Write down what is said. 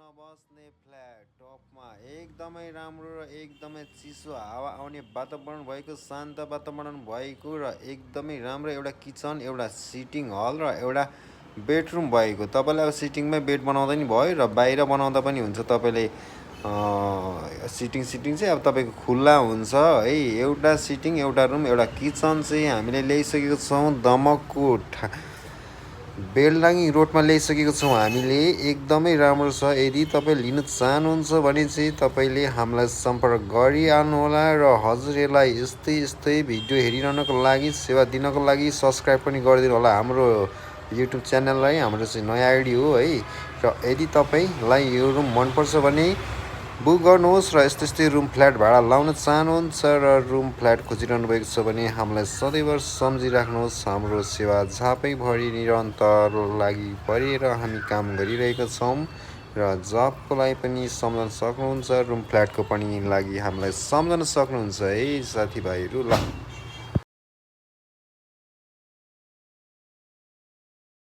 नबस्ने flat टपमा एकदमै राम्रो र एकदमै चिसो हावा आउने वातावरण भएको शान्त वातावरण भएको र एकदमै राम्रो एउटा किचन एउटा सिटिङ हल र एउटा बेडरुम भएको तपाईँले अब सिटिङमै बेड बनाउँदा नि भयो र बाहिर बनाउँदा पनि हुन्छ तपाईँले सिटिङ चाहिँ अब तपाईँको खुल्ला हुन्छ है एउटा सिटिङ एउटा रुम एउटा किचन चाहिँ हामीले ल्याइसकेको छौँ दमकको बेलडाङ्गी रोडमा ल्याइसकेको छौँ हामीले एकदमै राम्रो छ यदि तपाईँ लिन चाहनुहुन्छ भने चाहिँ तपाईँले हामीलाई सम्पर्क गरिहाल्नुहोला र हजुरहरूलाई यस्तै यस्तै भिडियो हेरिरहनको लागि सेवा दिनको लागि सब्सक्राइब पनि गरिदिनु होला हाम्रो युट्युब च्यानललाई हाम्रो चाहिँ नयाँ आइडी हो है र यदि तपाईँलाई यो रुम मनपर्छ भने बुक गर्नुहोस् र यस्तै यस्तै रुम फ्ल्याट भाडा लाउन चाहनुहुन्छ र रुम फ्ल्याट खोजिरहनु भएको छ भने हामीलाई सदैव सम्झिराख्नुहोस् हाम्रो सेवा झापैभरि निरन्तर लागि परेर हामी काम गरिरहेका छौँ र जबको लागि पनि सम्झन सक्नुहुन्छ रुम फ्ल्याटको पनि लागि हामीलाई सम्झन सक्नुहुन्छ है साथीभाइहरू ल